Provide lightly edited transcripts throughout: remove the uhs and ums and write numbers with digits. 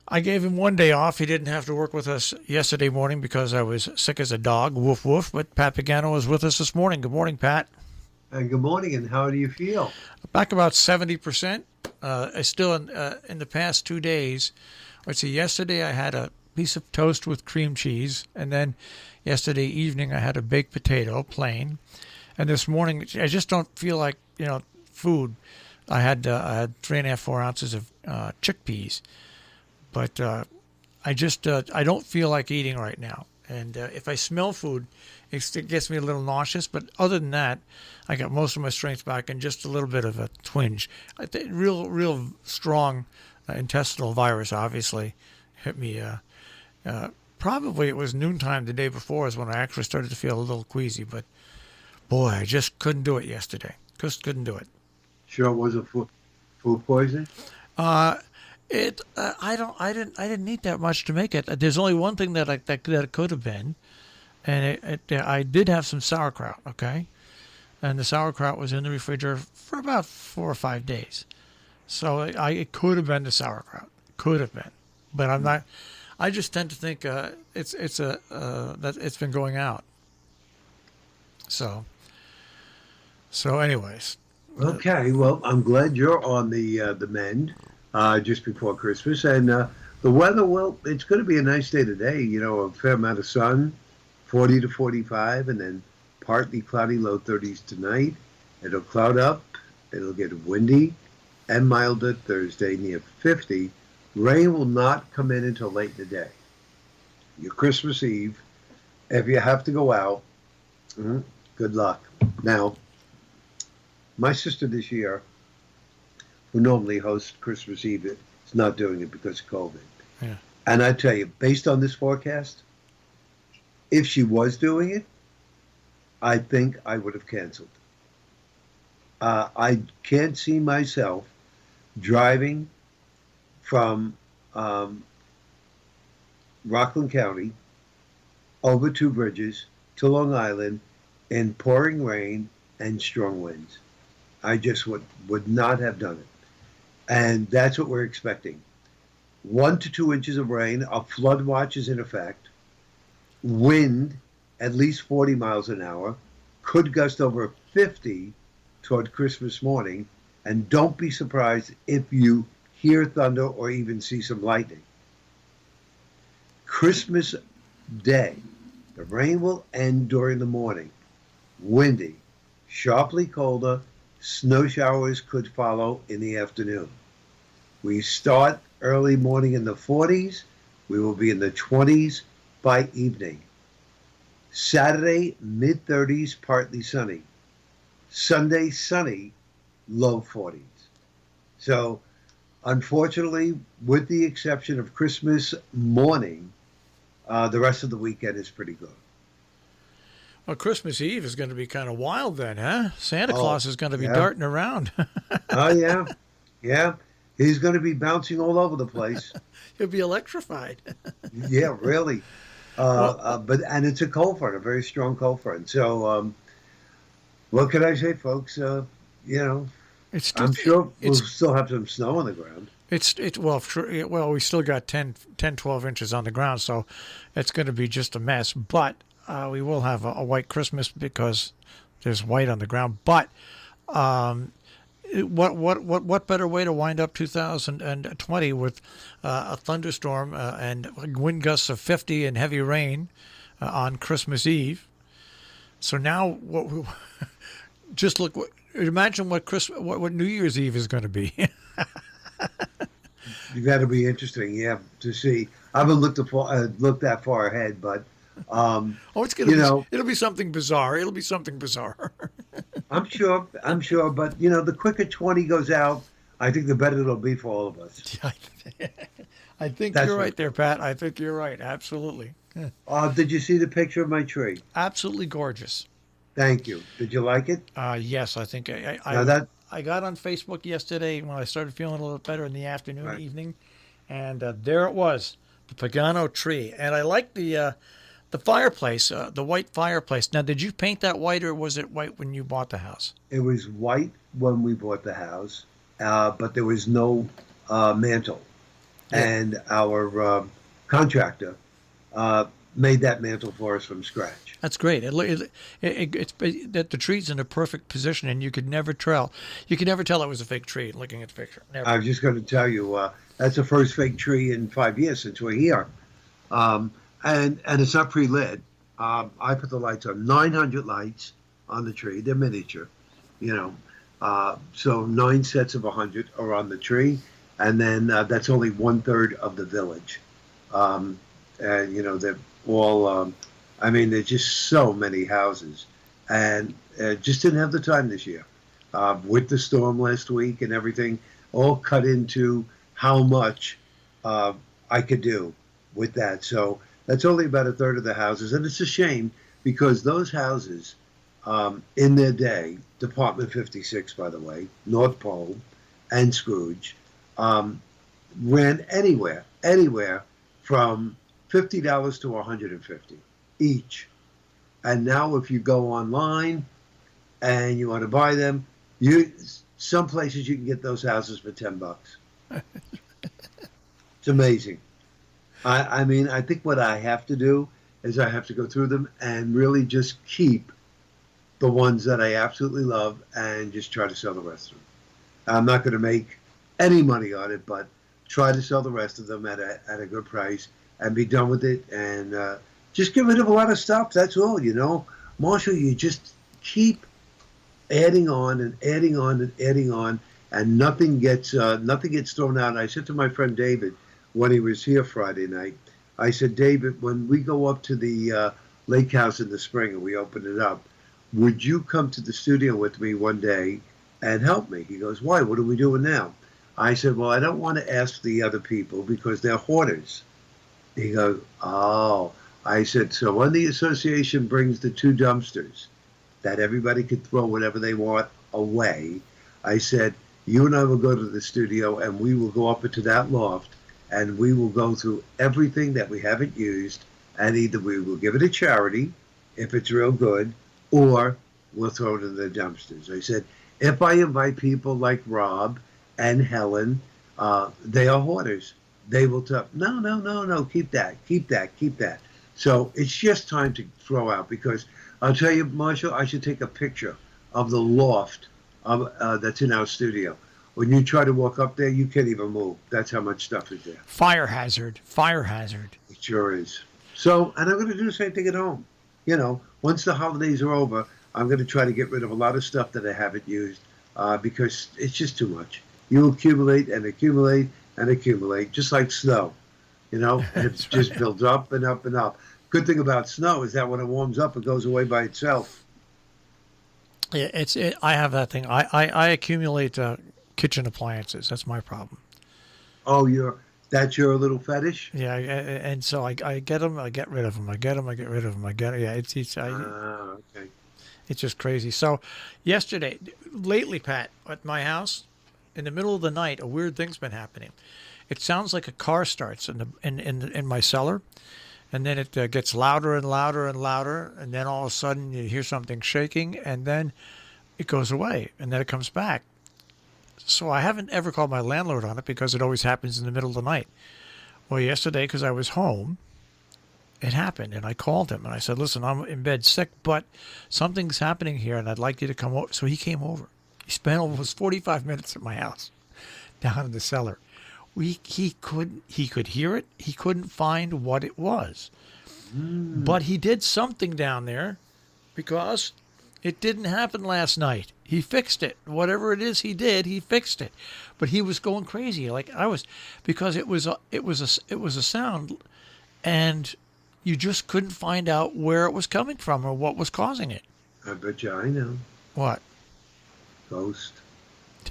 I gave him one day off. He didn't have to work with us yesterday morning because I was sick as a dog. Woof, woof. But Pat Pagano was with us this morning. Good morning, Pat. And good morning, and how do you feel? Back about 70%. I still in the past 2 days. Let's see. Yesterday I had a piece of toast with cream cheese, and then yesterday evening I had a baked potato, plain. And this morning I just don't feel like food. I had 3.5 4 ounces of chickpeas, but I don't feel like eating right now. And if I smell food, it gets me a little nauseous. But other than that, I got most of my strength back and just a little bit of a twinge. I think real strong intestinal virus obviously hit me. Probably it was noontime the day before is when I actually started to feel a little queasy. But boy, I just couldn't do it yesterday. Just couldn't do it. Sure, it was a food poisoning. Uh, I didn't eat that much to make it. There's only one thing that it could have been, and I did have some sauerkraut. Okay, and the sauerkraut was in the refrigerator for about 4 or 5 days. So it could have been the sauerkraut. Could have been, but I'm not. I just tend to think that it's been going out. So anyways, Okay, well, I'm glad you're on the mend just before Christmas, and the weather. Well, it's going to be a nice day today. You know, a fair amount of sun, 40 to 45, and then partly cloudy, low 30s tonight. It'll cloud up. It'll get windy and milder Thursday, near 50. Rain will not come in until late in the day. Your Christmas Eve, if you have to go out, good luck. Now, my sister this year, who normally hosts Christmas Eve, is not doing it because of COVID. yeah. And I tell you, based on this forecast, if she was doing it, I think I would have canceled. I can't see myself driving from Rockland County over two bridges to Long Island in pouring rain and strong winds. I just would not have done it. And that's what we're expecting. 1 to 2 inches of rain. A flood watch is in effect. Wind at least 40 miles an hour. Could gust over 50 toward Christmas morning. And don't be surprised if you hear thunder or even see some lightning. Christmas Day, the rain will end during the morning. Windy, sharply colder. Snow showers could follow in the afternoon. We start early morning in the 40s. We will be in the 20s by evening. Saturday, mid-30s, partly sunny. Sunday, sunny, low 40s. So, unfortunately, with the exception of Christmas morning, the rest of the weekend is pretty good. Well, Christmas Eve is going to be kind of wild then, huh? Santa Oh, Claus is going to be yeah. darting around. Oh, yeah. Yeah. He's going to be bouncing all over the place. He'll be electrified. Yeah, really. Well, And it's a cold front, a very strong cold front. So, what can I say, folks? You know, it's I'm sure we'll it's still have some snow on the ground. it's well, sure, well, we still got 12 inches on the ground, so it's going to be just a mess. But we will have a white Christmas because there's white on the ground. But um, what better way to wind up 2020 with a thunderstorm and wind gusts of 50 and heavy rain on Christmas Eve? So now, just look. Imagine what New Year's Eve is going to be. Got to be interesting, yeah, to see. I haven't looked that far ahead, but Oh, it's gonna you be. know, It'll be something bizarre. It'll be something bizarre. I'm sure, but the quicker 20 goes out, I think the better it'll be for all of us. I think That's you're what. right there, Pat. I think you're right. Absolutely. Yeah. Did you see the picture of my tree? Absolutely gorgeous. Thank you. Did you like it? Yes, I think Now that I got on Facebook yesterday when I started feeling a little better in the afternoon, right. evening, and there it was, the Pagano tree. And I like the fireplace, the white fireplace. Now, did you paint that white, or was it white when you bought the house? It was white when we bought the house, but there was no mantle. Yeah. and our contractor made that mantle for us from scratch. That's great. It's that the tree's in a perfect position, and you could never tell. You could never tell it was a fake tree looking at the picture. I Never. was just going to tell you that's the first fake tree in 5 years since we're here, um, and it's not pre-lit. I put the lights on, 900 lights on the tree. They're miniature, you know. So 9 sets of 100 are on the tree, and then that's only 1/3 of the village. And they're all. I mean, there's just so many houses, and just didn't have the time this year with the storm last week and everything. All cut into how much I could do with that. So that's only about 1/3 of the houses, and it's a shame because those houses, in their day, Department 56, by the way, North Pole, and Scrooge, ran anywhere from $50 to $150 each. And now, if you go online and you want to buy them, some places you can get those houses for $10. It's amazing. I mean, I think what I have to do is I have to go through them and really just keep the ones that I absolutely love and just try to sell the rest of them. I'm not going to make any money on it, but try to sell the rest of them at a good price and be done with it, and just get rid of a lot of stuff. That's all, Marshall, you just keep adding on and adding on and adding on, and nothing gets thrown out. And I said to my friend David when he was here Friday night, I said, David, when we go up to the lake house in the spring and we open it up, would you come to the studio with me one day and help me? He goes, why? What are we doing now? I said, well, I don't want to ask the other people because they're hoarders. He goes, oh. I said, so when the association brings the 2 dumpsters that everybody could throw whatever they want away, I said, you and I will go to the studio and we will go up into that loft and we will go through everything that we haven't used, and either we will give it to charity if it's real good, or we'll throw it in the dumpsters. I said, if I invite people like Rob and Helen, they are hoarders. They will tell, no, keep that. So it's just time to throw out, because I'll tell you, Marshall, I should take a picture of the loft that's in our studio. When you try to walk up there, you can't even move. That's how much stuff is there. Fire hazard. Fire hazard. It sure is. So, and I'm going to do the same thing at home. Once the holidays are over, I'm going to try to get rid of a lot of stuff that I haven't used because it's just too much. You accumulate and accumulate and accumulate, just like snow. And it just builds up and up and up. Good thing about snow is that when it warms up, it goes away by itself. Yeah, I have that thing. I accumulate kitchen appliances. That's my problem. Oh, that's your little fetish? Yeah, and so I get them, I get rid of them. I get them, I get rid of them. Yeah, Okay. it's just crazy. So, lately, Pat, at my house, in the middle of the night, a weird thing's been happening. It sounds like a car starts in my cellar, and then it gets louder and louder and louder, and then all of a sudden you hear something shaking, and then it goes away, and then it comes back. So I haven't ever called my landlord on it because it always happens in the middle of the night. Well, yesterday, because I was home, it happened, and I called him, and I said, listen, I'm in bed sick, but something's happening here, and I'd like you to come over. So he came over. He spent almost 45 minutes at my house, down in the cellar. He could hear it. He couldn't find what it was. But he did something down there because it didn't happen last night. He fixed it. Whatever it is he did, he fixed it. But he was going crazy like I was, because it was a sound, and you just couldn't find out where it was coming from or what was causing it. I bet you I know. What? Ghost.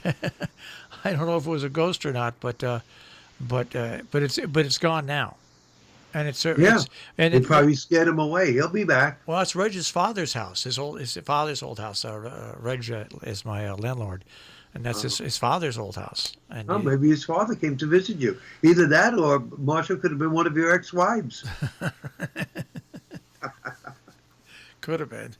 I don't know if it was a ghost or not, but it's gone now, and It probably scared him away. He'll be back. Well, it's Reg's father's house. His father's old house. Reg is my landlord, and that's his father's old house. And maybe his father came to visit you. Either that, or Marshall could have been one of your ex-wives. Could have been.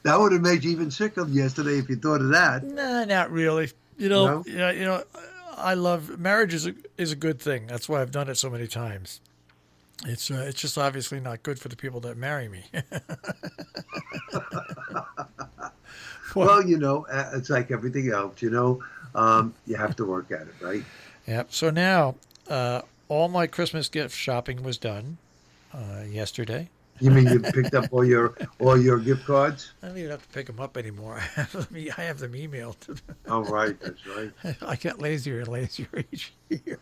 That would have made you even sicker yesterday if you thought of that. Nah, not really. No? I love marriage is a good thing. That's why I've done it so many times. It's just obviously not good for the people that marry me. Well, Well, it's like everything else. You have to work at it, right? yep. So now, all my Christmas gift shopping was done yesterday. You mean you picked up all your gift cards? I don't even have to pick them up anymore. I have them emailed. Oh, right, that's right. I get lazier and lazier each year.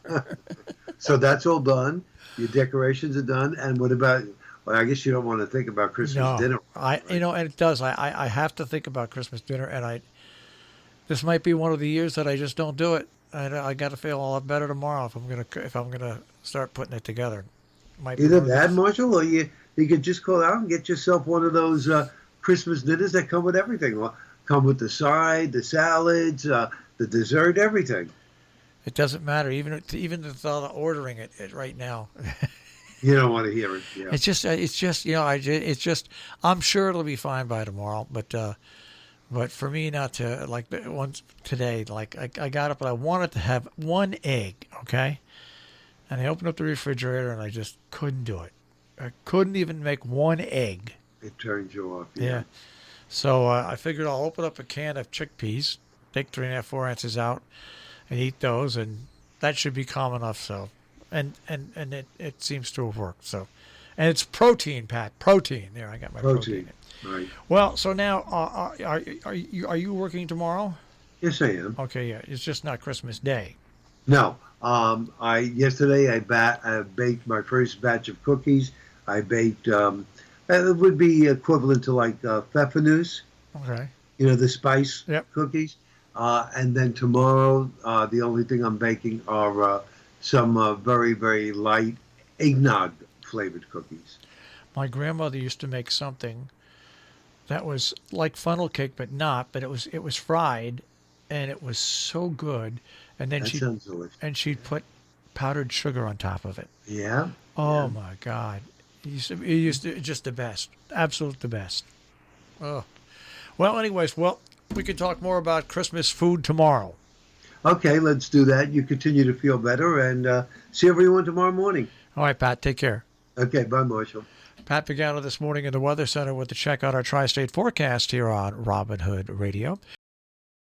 So that's all done. Your decorations are done. And what about? Well, I guess you don't want to think about Christmas No, dinner, I right? and it does. I have to think about Christmas dinner, and this might be one of the years that I just don't do it. I got to feel a lot better tomorrow if I'm gonna start putting it together. Might be Either one of that, these. Marshall, or you could just call out and get yourself one of those Christmas dinners that come with everything. Well, come with the side, the salads, the dessert, everything. It doesn't matter, even the thought of ordering it right now. You don't want to hear it. Yeah. It's just I'm sure it'll be fine by tomorrow, but for me not to like once today, like I got up and I wanted to have one egg, okay, and I opened up the refrigerator and I just couldn't do it. I couldn't even make one egg. It turns you off. Yeah. So I figured I'll open up a can of chickpeas, take 3.5, 4 ounces out, and eat those, and that should be calm enough. So, and it seems to have worked. So, and it's protein, Pat. Protein. There, I got my protein. Right. Well, so now are you working tomorrow? Yes, I am. Okay, yeah. It's just not Christmas Day. No. Yesterday I baked my first batch of cookies. I baked. It would be equivalent to like pfeffernuss. Okay. The spice Yep. cookies. And then tomorrow, the only thing I'm baking are some very, very light eggnog flavored cookies. My grandmother used to make something that was like funnel cake, but not. But it was fried, and it was so good. And then That sounds delicious. she'd put powdered sugar on top of it. Yeah. Oh Yeah. my God! It used to just the best, absolute the best. Oh, well. Anyways, we can talk more about Christmas food tomorrow. Okay, let's do that. You continue to feel better and see everyone tomorrow morning. All right, Pat. Take care. Okay, bye, Marshall. Pat Pagano this morning in the Weather Center with the check out our tri-state forecast here on Robin Hood Radio.